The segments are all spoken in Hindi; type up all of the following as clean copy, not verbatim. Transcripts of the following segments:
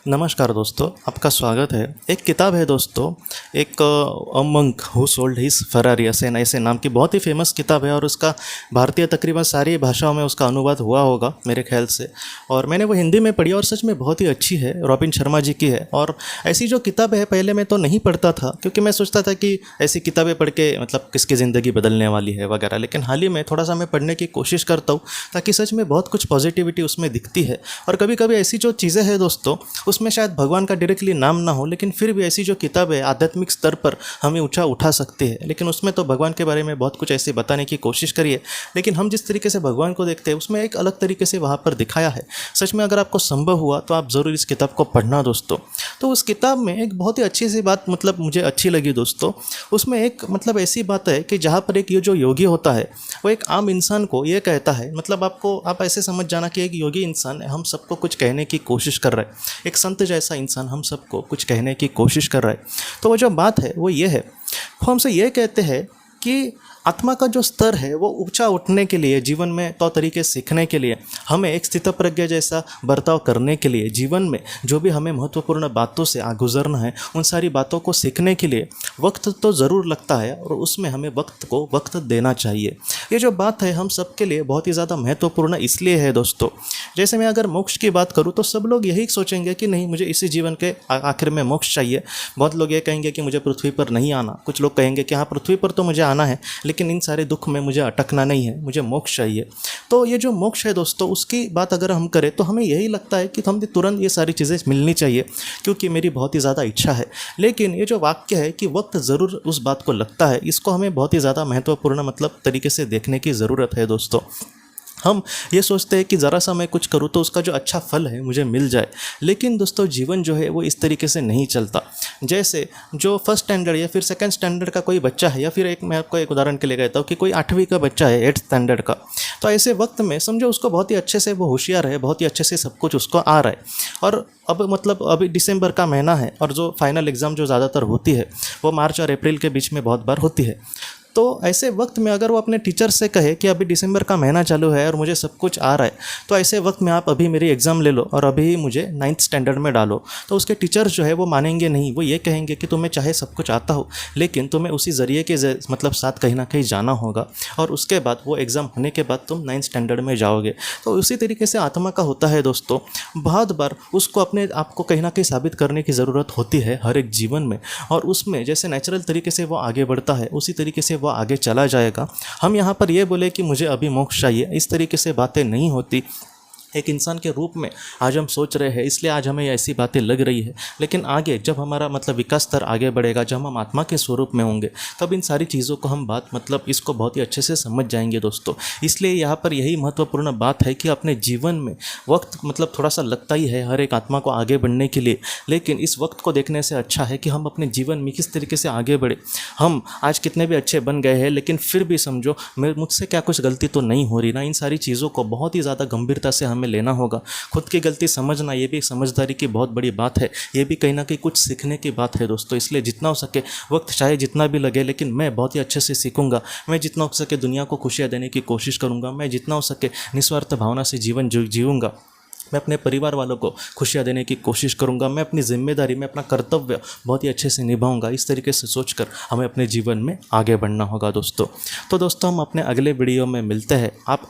नमस्कार दोस्तों, आपका स्वागत है। एक किताब है दोस्तों, एक a monk who sold his Ferrari, ऐसे नाम की बहुत ही फेमस किताब है और उसका भारतीय तकरीबन सारी भाषाओं में उसका अनुवाद हुआ होगा मेरे ख्याल से। और मैंने वो हिंदी में पढ़ी और सच में बहुत ही अच्छी है, रॉबिन शर्मा जी की है। और ऐसी जो किताब है पहले मैं तो नहीं पढ़ता था, क्योंकि मैं सोचता था कि ऐसी किताबें पढ़ के मतलब किसकी ज़िंदगी बदलने वाली है वगैरह। लेकिन हाल ही में थोड़ा सा मैं पढ़ने की कोशिश करता हूँ, ताकि सच में बहुत कुछ पॉजिटिविटी उसमें दिखती है। और कभी कभी ऐसी जो चीज़ें हैं दोस्तों, उसमें शायद भगवान का डायरेक्टली नाम ना हो, लेकिन फिर भी ऐसी जो किताब है आध्यात्मिक स्तर पर हमें ऊंचा उठा सकती है। लेकिन उसमें तो भगवान के बारे में बहुत कुछ ऐसे बताने की कोशिश करी है, लेकिन हम जिस तरीके से भगवान को देखते हैं उसमें एक अलग तरीके से वहाँ पर दिखाया है। सच में अगर आपको संभव हुआ तो आप ज़रूर इस किताब को पढ़ना दोस्तों। तो उस किताब में एक बहुत ही अच्छी सी बात मतलब मुझे अच्छी लगी दोस्तों। उसमें एक मतलब ऐसी बात है कि जहाँ पर एक ये जो योगी होता है वो एक आम इंसान को ये कहता है, मतलब आप ऐसे समझ जाना कि एक योगी इंसान हम सबको कुछ कहने की कोशिश कर रहा है, एक संत जैसा इंसान हम सबको कुछ कहने की कोशिश कर रहा है। तो वो जो बात है वो ये है, वो हमसे ये कहते हैं कि आत्मा का जो स्तर है वो ऊंचा उठने के लिए, जीवन में तौर तरीके सीखने के लिए, हमें एक स्थितप्रज्ञ जैसा बर्ताव करने के लिए, जीवन में जो भी हमें महत्वपूर्ण बातों से गुजरना है उन सारी बातों को सीखने के लिए वक्त तो ज़रूर लगता है और उसमें हमें वक्त को वक्त देना चाहिए। ये जो बात है हम सबके लिए बहुत ही ज़्यादा महत्वपूर्ण इसलिए है दोस्तों। जैसे मैं अगर मोक्ष की बात करूँ तो सब लोग यही सोचेंगे कि नहीं, मुझे इसी जीवन के आखिर में मोक्ष चाहिए। बहुत लोग ये कहेंगे कि मुझे पृथ्वी पर नहीं आना, कुछ लोग कहेंगे कि हाँ पृथ्वी पर तो मुझे आना है, लेकिन इन सारे दुख में मुझे अटकना नहीं है, मुझे मोक्ष चाहिए। तो ये जो मोक्ष है दोस्तों, उसकी बात अगर हम करें तो हमें यही लगता है कि हमें तुरंत ये सारी चीज़ें मिलनी चाहिए, क्योंकि मेरी बहुत ही ज़्यादा इच्छा है। लेकिन ये जो वाक्य है कि वक्त ज़रूर उस बात को लगता है, इसको हमें बहुत ही ज़्यादा महत्वपूर्ण मतलब तरीके से देखने की ज़रूरत है दोस्तों। हम ये सोचते हैं कि ज़रा सा मैं कुछ करूँ तो उसका जो अच्छा फल है मुझे मिल जाए, लेकिन दोस्तों जीवन जो है वो इस तरीके से नहीं चलता। जैसे जो फर्स्ट स्टैंडर्ड या फिर सेकंड स्टैंडर्ड का कोई बच्चा है, या फिर एक मैं आपको एक उदाहरण के लिए कहता हूँ कि कोई 8वीं का बच्चा है, 8th स्टैंडर्ड का, तो ऐसे वक्त में समझो उसको बहुत ही अच्छे से वो होशियार है, बहुत ही अच्छे से सब कुछ उसको आ रहा है। और अब मतलब अभी दिसंबर का महीना है और जो फाइनल एग्ज़ाम जो ज़्यादातर होती है वो मार्च और अप्रैल के बीच में बहुत बार होती है। तो ऐसे वक्त में अगर वो अपने टीचर से कहे कि अभी दिसंबर का महीना चालू है और मुझे सब कुछ आ रहा है, तो ऐसे वक्त में आप अभी मेरी एग्ज़ाम ले लो और अभी मुझे 9th स्टैंडर्ड में डालो, तो उसके टीचर्स जो है वो मानेंगे नहीं। वो ये कहेंगे कि तुम्हें चाहे सब कुछ आता हो, लेकिन तुम्हें उसी ज़रिए के मतलब साथ कहीं ना कहीं जाना होगा, और उसके बाद वो एग्ज़ाम होने के बाद तुम 9th स्टैंडर्ड में जाओगे। तो उसी तरीके से आत्मा का होता है दोस्तों। बहुत बार उसको अपने आप को कहीं ना कहीं साबित करने की ज़रूरत होती है हर एक जीवन में, और उसमें जैसे नेचुरल तरीके से वो आगे बढ़ता है उसी तरीके से वो आगे चला जाएगा। हम यहाँ पर ये बोले कि मुझे अभी मोक्ष चाहिए, इस तरीके से बातें नहीं होती। एक इंसान के रूप में आज हम सोच रहे हैं, इसलिए आज हमें ऐसी बातें लग रही है, लेकिन आगे जब हमारा मतलब विकास स्तर आगे बढ़ेगा, जब हम आत्मा के स्वरूप में होंगे, तब इन सारी चीज़ों को हम बात मतलब इसको बहुत ही अच्छे से समझ जाएंगे दोस्तों। इसलिए यहाँ पर यही महत्वपूर्ण बात है कि अपने जीवन में वक्त मतलब थोड़ा सा लगता ही है हर एक आत्मा को आगे बढ़ने के लिए, लेकिन इस वक्त को देखने से अच्छा है कि हम अपने जीवन में किस तरीके से आगे बढ़े। हम आज कितने भी अच्छे बन गए हैं, लेकिन फिर भी समझो मुझसे क्या कुछ गलती तो नहीं हो रही ना। इन सारी चीज़ों को बहुत ही ज़्यादा गंभीरता से हमें लेना होगा। खुद की गलती समझना ये भी समझदारी की बहुत बड़ी बात है, ये भी कहीं ना कहीं कुछ सीखने की बात है दोस्तों। इसलिए जितना हो सके वक्त चाहे जितना भी लगे, लेकिन मैं बहुत ही अच्छे से सीखूंगा। मैं जितना हो सके दुनिया को खुशियाँ देने की कोशिश करूंगा। मैं जितना हो सके निस्वार्थ भावना से जीवन जीऊँगा। मैं अपने परिवार वालों को खुशियाँ देने की कोशिश करूंगा। मैं अपनी जिम्मेदारी में अपना कर्तव्य बहुत ही अच्छे से निभाऊंगा। इस तरीके से सोचकर हमें अपने जीवन में आगे बढ़ना होगा दोस्तों। तो दोस्तों हम अपने अगले वीडियो में मिलते हैं। आप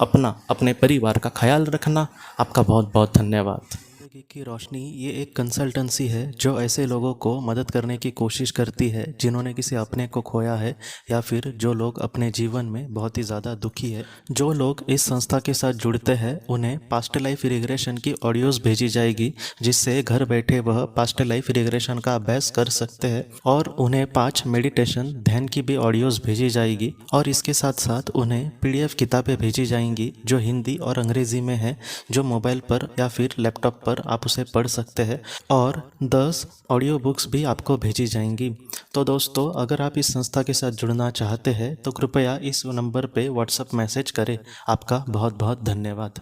अपने परिवार का ख्याल रखना। आपका बहुत बहुत धन्यवाद। जिंदगी की रोशनी ये एक कंसल्टेंसी है जो ऐसे लोगों को मदद करने की कोशिश करती है जिन्होंने किसी अपने को खोया है, या फिर जो लोग अपने जीवन में बहुत ही ज़्यादा दुखी है। जो लोग इस संस्था के साथ जुड़ते हैं उन्हें पास्ट लाइफ रिग्रेशन की ऑडियोज़ भेजी जाएगी, जिससे घर बैठे वह पास्ट लाइफ रिग्रेशन का अभ्यास कर सकते हैं। और उन्हें 5 मेडिटेशन ध्यान की भी ऑडियोज़ भेजी जाएगी, और इसके साथ साथ उन्हें PDF किताबें भेजी जाएंगी जो हिंदी और अंग्रेज़ी में है, जो मोबाइल पर या फिर लैपटॉप पर आप उसे पढ़ सकते हैं। और 10 ऑडियो बुक्स भी आपको भेजी जाएंगी। तो दोस्तों अगर आप इस संस्था के साथ जुड़ना चाहते हैं तो कृपया इस नंबर पे व्हाट्सएप मैसेज करें। आपका बहुत बहुत धन्यवाद।